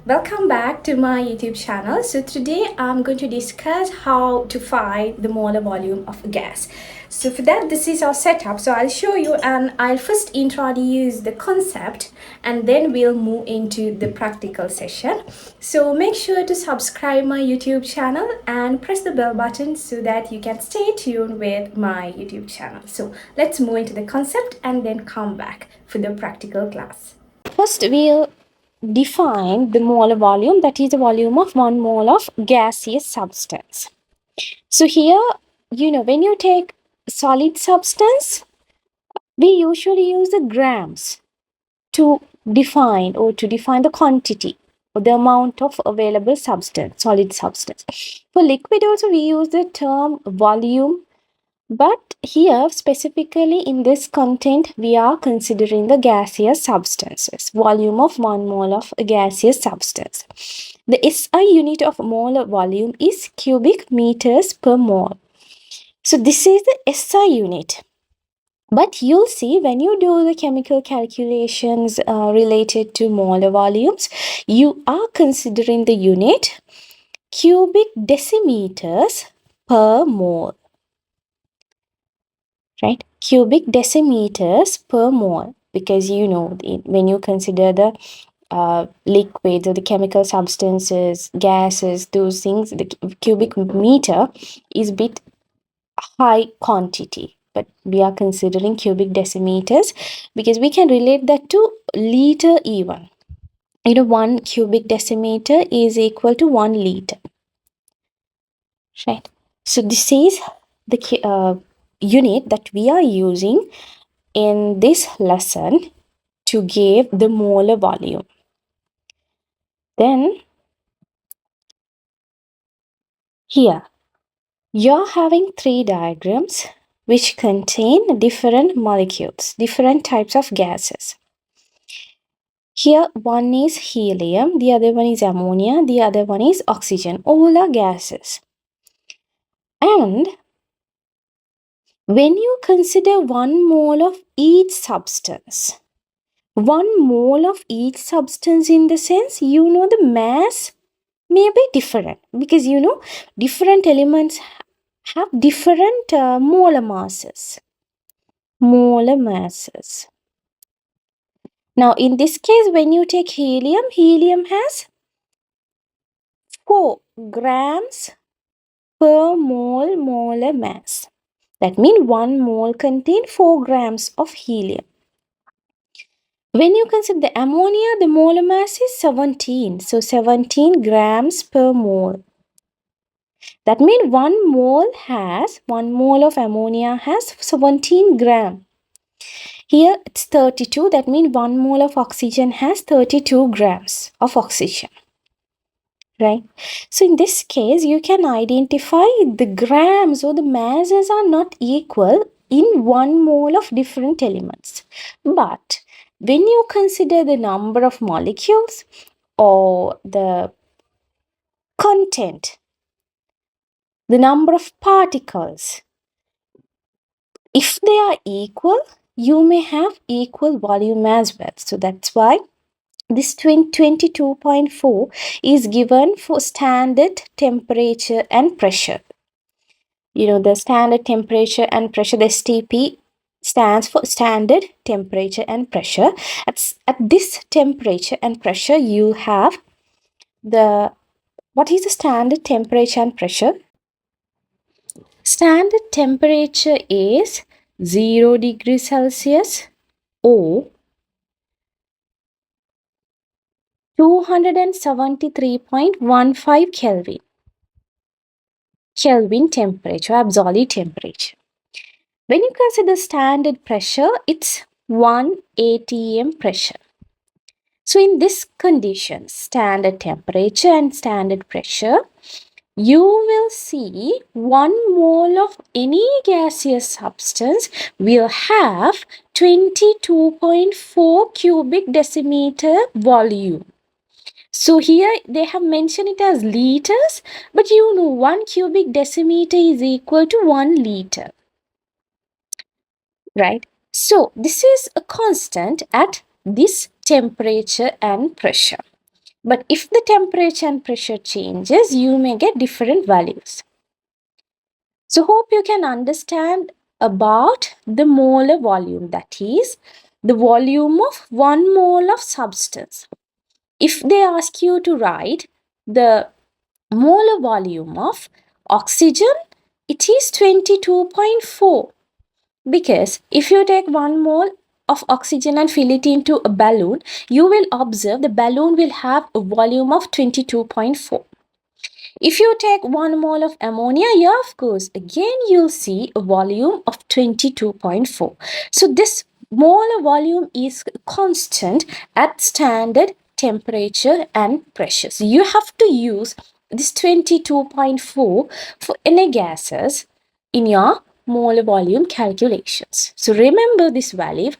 Welcome back to my YouTube channel. So today I'm going to discuss how to find the molar volume of a gas. So for that, this is our setup. So I'll show you and I'll first introduce the concept and then we'll move into the practical session. So make sure to subscribe my YouTube channel and press the bell button so that you can stay tuned with my YouTube channel. So let's move into the concept and then come back for the practical class. First, we'll define the molar volume, that is the volume of 1 mole of gaseous substance. So here, when you take solid substance, we usually use the grams to define the quantity or the amount of available substance, solid substance. For liquid also we use the term volume. But here, specifically in this content, we are considering the gaseous substances, volume of 1 mole of a gaseous substance. The SI unit of molar volume is cubic meters per mole. So this is the SI unit. But you'll see when you do the chemical calculations related to molar volumes, you are considering the unit cubic decimeters per mole. Right, cubic decimeters per mole, because when you consider the liquids or the chemical substances, gases, those things, the cubic meter is bit high quantity, but we are considering cubic decimeters because we can relate that to liter even. 1 cubic decimeter is equal to 1 liter. Right, so this is the unit that we are using in this lesson to give the molar volume. Then here you're having 3 diagrams which contain different molecules, different types of gases. Here one is helium, the other one is ammonia, the other one is oxygen. All are gases. And when you consider 1 mole of each substance, 1 mole of each substance in the sense, the mass may be different, because different elements have different molar masses. Now in this case, when you take helium has 4 grams per mole molar mass. That means 1 mole contains 4 grams of helium. When you consider the ammonia, the molar mass is 17. So 17 grams per mole. That means 1 mole of ammonia has 17 gram. Here it's 32. That means 1 mole of oxygen has 32 grams of oxygen. Right? So in this case, you can identify the grams or the masses are not equal in 1 mole of different elements. But when you consider the number of molecules or the content, the number of particles, if they are equal, you may have equal volume as well. So that's why this 22.4 is given for standard temperature and pressure. The standard temperature and pressure, the STP stands for standard temperature and pressure. At this temperature and pressure, you have what is the standard temperature and pressure? Standard temperature is 0 degrees Celsius or 273.15 Kelvin. Kelvin temperature, absolute temperature. When you consider standard pressure, it's 1 atm pressure. So in this condition, standard temperature and standard pressure, you will see 1 mole of any gaseous substance will have 22.4 cubic decimeter volume. So here they have mentioned it as liters, but 1 cubic decimeter is equal to 1 liter. Right? So this is a constant at this temperature and pressure. But if the temperature and pressure changes, you may get different values. So hope you can understand about the molar volume, that is the volume of 1 mole of substance. If they ask you to write the molar volume of oxygen, it is 22.4, because if you take 1 mole of oxygen and fill it into a balloon, you will observe the balloon will have a volume of 22.4. If you take 1 mole of ammonia, yeah, of course, again you'll see a volume of 22.4. So this molar volume is constant at standard temperature and pressure. So you have to use this 22.4 for any gases in your molar volume calculations. So remember this value.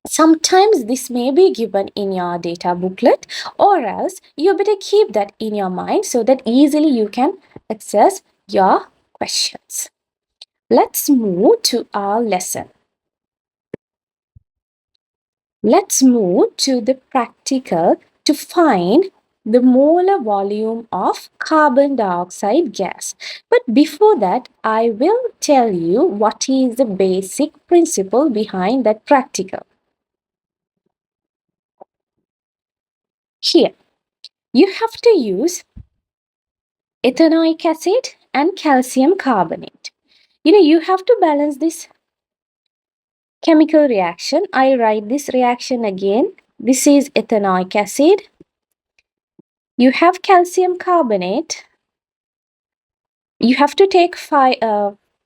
Sometimes this may be given in your data booklet, or else you better keep that in your mind so that easily you can access your questions. Let's move to our lesson. Let's move to the practical to find the molar volume of carbon dioxide gas. But before that, I will tell you what is the basic principle behind that practical. Here, you have to use ethanoic acid and calcium carbonate. You have to balance this chemical reaction. I write this reaction again. This is ethanoic acid. You have calcium carbonate. You have to take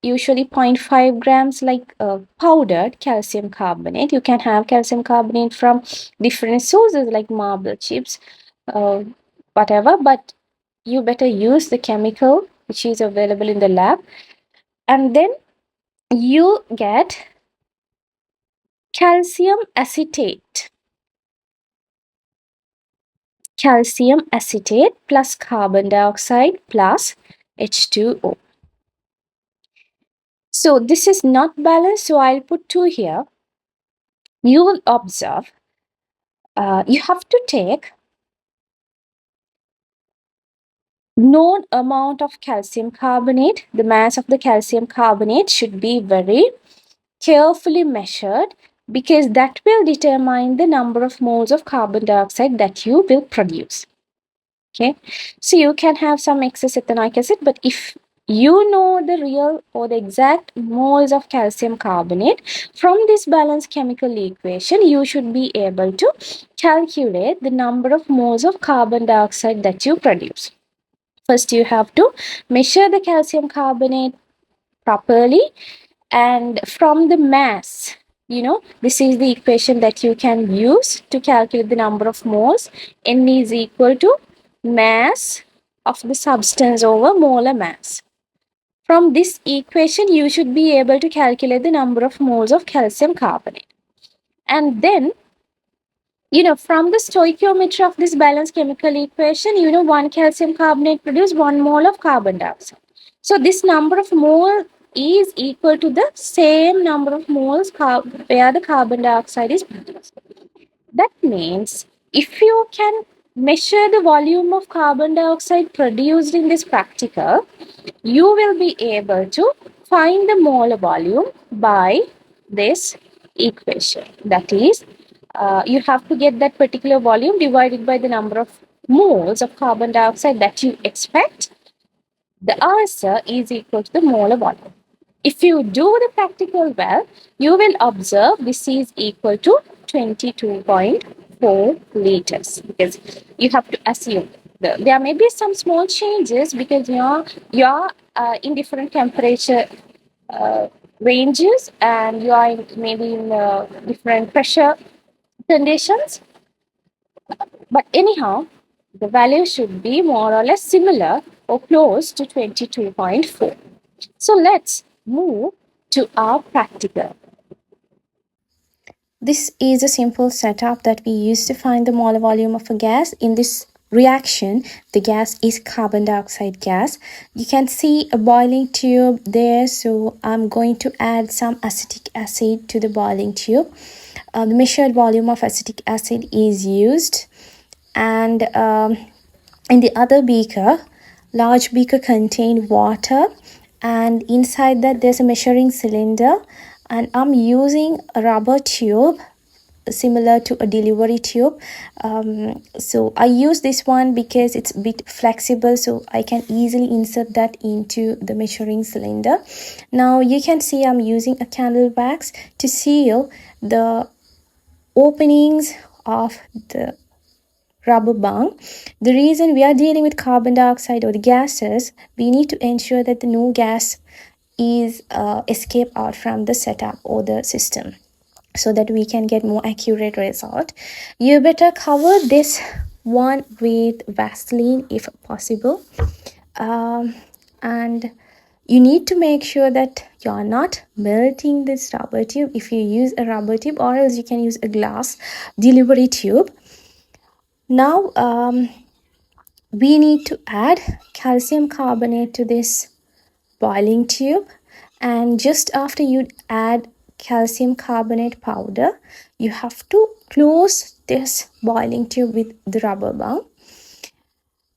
usually 0.5 grams like powdered calcium carbonate. You can have calcium carbonate from different sources like marble chips, uh, whatever, but you better use the chemical which is available in the lab. And then you get calcium acetate. Calcium acetate plus carbon dioxide plus H2O. So this is not balanced, so I'll put 2 here. You will observe you have to take known amount of calcium carbonate. The mass of the calcium carbonate should be very carefully measured, because that will determine the number of moles of carbon dioxide that you will produce. Okay, so you can have some excess ethanoic acid, but if you know the real or the exact moles of calcium carbonate from this balanced chemical equation, you should be able to calculate the number of moles of carbon dioxide that you produce. First, you have to measure the calcium carbonate properly, and from the mass, this is the equation that you can use to calculate the number of moles. N is equal to mass of the substance over molar mass. From this equation, you should be able to calculate the number of moles of calcium carbonate. And then, from the stoichiometry of this balanced chemical equation, 1 calcium carbonate produces 1 mole of carbon dioxide. So this number of mole is equal to the same number of moles where the carbon dioxide is produced. That means if you can measure the volume of carbon dioxide produced in this practical, you will be able to find the molar volume by this equation. That is, you have to get that particular volume divided by the number of moles of carbon dioxide that you expect. The answer is equal to the molar volume. If you do the practical well, you will observe this is equal to 22.4 liters, because you have to assume there may be some small changes because you're in different temperature ranges, and you are maybe in different pressure conditions. But anyhow, the value should be more or less similar or close to 22.4. So let's move to our practical. This is a simple setup that we use to find the molar volume of a gas. In this reaction, the gas is carbon dioxide gas. You can see a boiling tube there, so I'm going to add some acetic acid to the boiling tube. The measured volume of acetic acid is used, and in the other beaker, large beaker contain water, and inside that there's a measuring cylinder, and I'm using a rubber tube similar to a delivery tube. So I use this one because it's a bit flexible, so I can easily insert that into the measuring cylinder. Now you can see I'm using a candle wax to seal the openings of the rubber bung. The reason we are dealing with carbon dioxide or the gases, we need to ensure that the no gas is escape out from the setup or the system, so that we can get more accurate result. You better cover this one with Vaseline if possible, and you need to make sure that you're not melting this rubber tube if you use a rubber tube, or else you can use a glass delivery tube. Now we need to add calcium carbonate to this boiling tube, and just after you add calcium carbonate powder, you have to close this boiling tube with the rubber bung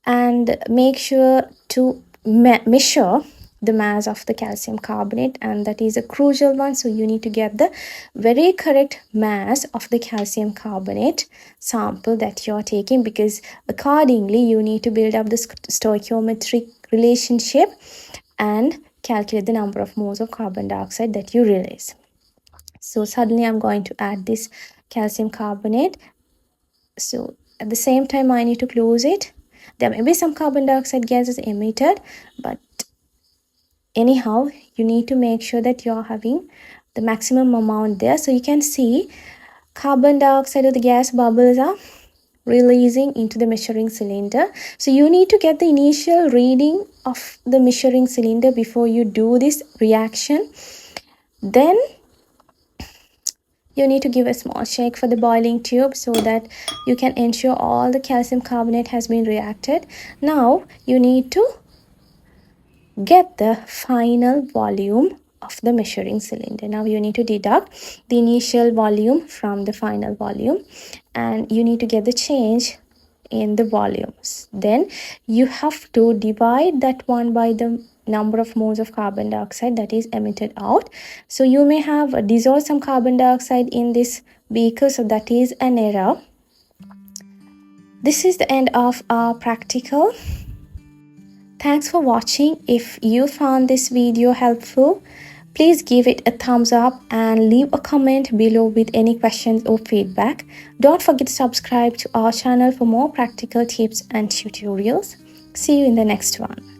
and make sure to measure the mass of the calcium carbonate, and that is a crucial one. So you need to get the very correct mass of the calcium carbonate sample that you're taking, because accordingly you need to build up the stoichiometric relationship and calculate the number of moles of carbon dioxide that you release. So suddenly I'm going to add this calcium carbonate. So at the same time I need to close it. There may be some carbon dioxide gases emitted, but anyhow you need to make sure that you're having the maximum amount there. So you can see carbon dioxide or the gas bubbles are releasing into the measuring cylinder. So you need to get the initial reading of the measuring cylinder before you do this reaction. Then you need to give a small shake for the boiling tube so that you can ensure all the calcium carbonate has been reacted. Now you need to get the final volume of the measuring cylinder. Now you need to deduct the initial volume from the final volume, and you need to get the change in the volumes. Then you have to divide that one by the number of moles of carbon dioxide that is emitted out. So you may have dissolved some carbon dioxide in this beaker, so that is an error. This is the end of our practical. Thanks for watching. If you found this video helpful, please give it a thumbs up and leave a comment below with any questions or feedback. Don't forget to subscribe to our channel for more practical tips and tutorials. See you in the next one.